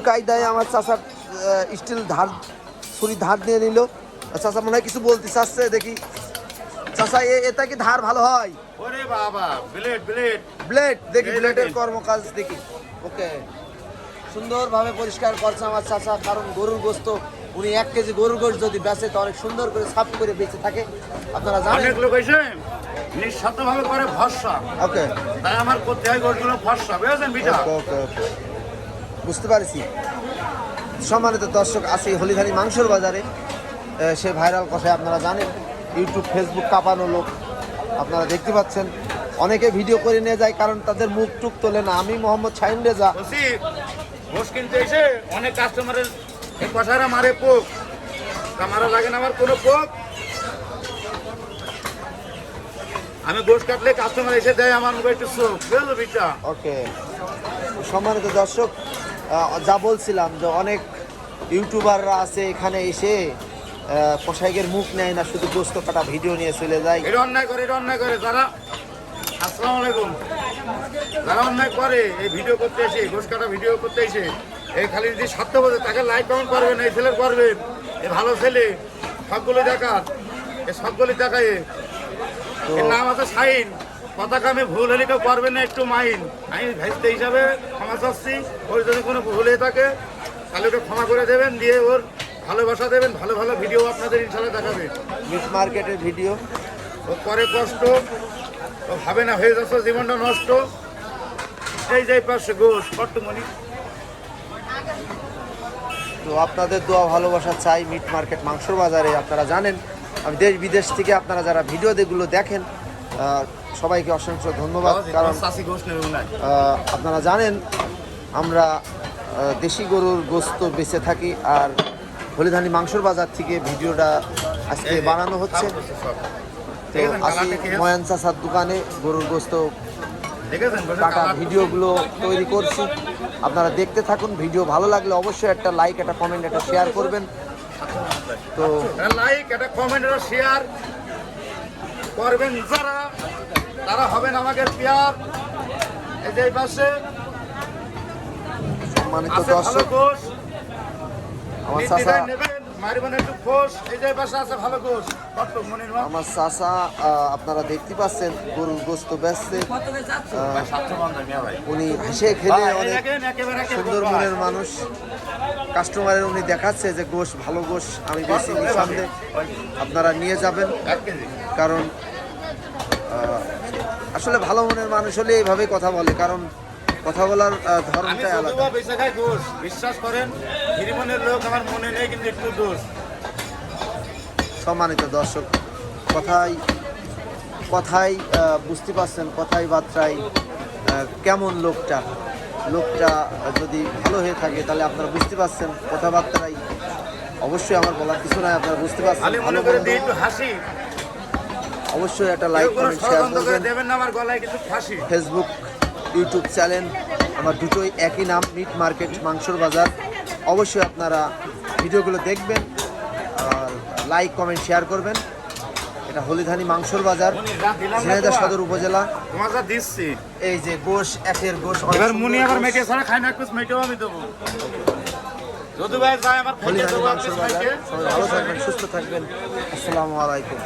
কায়দায় আমার চাচার স্টিল ধার ছুরি ধার দিয়ে নিল। চাচা মনে হয় কিছু বলতে চাচ্ছে, দেখি চাচা এটা কি ধার ভালো হয়? ওরে বাবা, ব্লেড ব্লেড ব্লেড দেখি, ব্লেডের কর্মকাজ দেখি। ওকে, সুন্দরভাবে পরিষ্কার করছে আমার চাচা, কারণ গরুর গোস্ত উনি 1 কেজি গরুর গোস্ত যদি বেচে তো অনেক সুন্দর করে সাফ করে বেঁচে থাকে, আপনারা জানেন। অনেক লোক এসে নিঃস্বার্থভাবে করে ভরসা। ওকে, তাই আমার করতে হয় গোটগুলো ভরসা, বুঝেছেন বিটা? ওকে ওকে, বুঝতে পারছি। সম্মানিত দর্শক, আছে হলিধানি মাংসর বাজারে সে ভাইরাল কষায়, আপনারা জানেন ইউটিউব ফেসবুক কাঁপানো লোক, আপনারা দেখতে পাচ্ছেন। অনেকে ভিডিও করে নিয়ে যায় কারণ তাদের মুখ টুক তোলে না। আমি মোহাম্মদ শাহিন রেজা গোশ কিনতে এসে অনেক কাস্টমারের এই কষারা মারে পোক, মারা লাগে না আমার কোনো পোক। আমি গোশ কাটলে কাস্টমার এসে দেয় আমার মুখে একটু চোখ, বুঝলো বিটা? ওকে, সম্মানিত দর্শক, যা বলছিলাম যে অনেক ইউটিউবাররা আছে এখানে এসে কসাইকের মুখ নেয় না, শুধু গোস্ত কাটা ভিডিও নিয়ে চলে যায়। এটা অন্যায় করে, এটা অন্যায় করে যারা। আসসালামু আলাইকুম। যারা অন্যায় করে এই ভিডিও করতে এসে, গোশ কাটা ভিডিও করতে এসে, এই খালি যদি স্বার্থ বোঝে তাকে লাইক কমেন্ট করবেন, এই ছেলের করবেন, এ ভালো ছেলে, সবগুলো দেখার, এ সবগুলি দেখায়। এর নাম আছে শাহিন। পতাকা আমি ভুল হলে কেউ করবেন না, একটু মাইন। আমি ভাইস্তে হিসাবে ক্ষমা চাচ্ছি, ওর যদি কোনো ভুল হয়ে থাকে তাহলে ওকে ক্ষমা করে দেবেন, দিয়ে ওর ভালোবাসা দেবেন, ভালো ভালো ভিডিও আপনাদের ইনশাল্লাহ দেখাবে। মিট মার্কেটের ভিডিও ও করে কষ্ট, ও ভাবে না হয়ে যাচ্ছে জীবনটা নষ্ট। এই যে পাশে গোশ বর্তমানি, তো আপনাদের দোয়া ভালোবাসা চাই মিট মার্কেট মাংসর বাজারে। আপনারা জানেন আমি দেশ বিদেশ থেকে আপনারা যারা ভিডিওগুলো দেখেন সবাইকে অসংখ্য ধন্যবাদ, কারণ আপনারা জানেন আমরা দেশি গরুর গোস্ত বেঁচে থাকি, আর হলিধানি মাংসর বাজার থেকে ভিডিওটা আজকে বানানো হচ্ছে। তো আসি ময়ান চাচার দোকানে গরুর গোস্ত কাটা ভিডিওগুলো তৈরি করছি, আপনারা দেখতে থাকুন। ভিডিও ভালো লাগলে অবশ্যই একটা লাইক, একটা কমেন্ট, একটা শেয়ার করবেন। তো লাইক, একটা কমেন্ট, একটা শেয়ার করবেন যারা, তারা হবেন আমাদের পেয়ার। এই যে পাশে সম্মানিত দর্শক, আমার চাচা আমার চাচা আপনারা দেখতে পাচ্ছেন গরুর গোস্ত বেচছে। উনি হেসে খেলে অনেক সুন্দর মনের মানুষ, কাস্টমারের উনি দেখাচ্ছে যে গোশ ভালো গোশ আমি বেশি নিঃসন্দেহে আপনারা নিয়ে যাবেন, কারণ আসলে ভালো মনের মানুষ হলে এইভাবে কথা বলে, কারণ কথা বলার ধরনটাই আলাদা। বিশ্বাস করেন, মনের লোক আমার মনে নেই, কিন্তু একটু দোষ। সম্মানিত দর্শক, কথাই বুঝতে পারছেন, কথাই বার্তায় কেমন লোকটা যদি ভালো হয়ে থাকে তাহলে আপনারা বুঝতে পারছেন, কথাবার্তায় অবশ্যই আমার বলার কিছু নাই, আপনারা বুঝতে পারছেন। ভালো হাসি, অবশ্যই একটা লাইক কমেন্ট শেয়ার করবেন। আমার গলায় কিছু ফাঁসি। ফেসবুক ইউটিউব চ্যানেল আমার দুটোই একই নাম, মিট মার্কেট মাংসর বাজার। অবশ্যই আপনারা ভিডিওগুলো দেখবেন আর লাইক কমেন্ট শেয়ার করবেন। এটা হলিধানি মাংসর বাজার, ঝিনাইদহ সদর উপজেলা। এই যে গোশ, একের গোশ, হলিধানি মাংসর বাজার। সবাই ভালো থাকবেন, সুস্থ থাকবেন। আসসালামু আলাইকুম।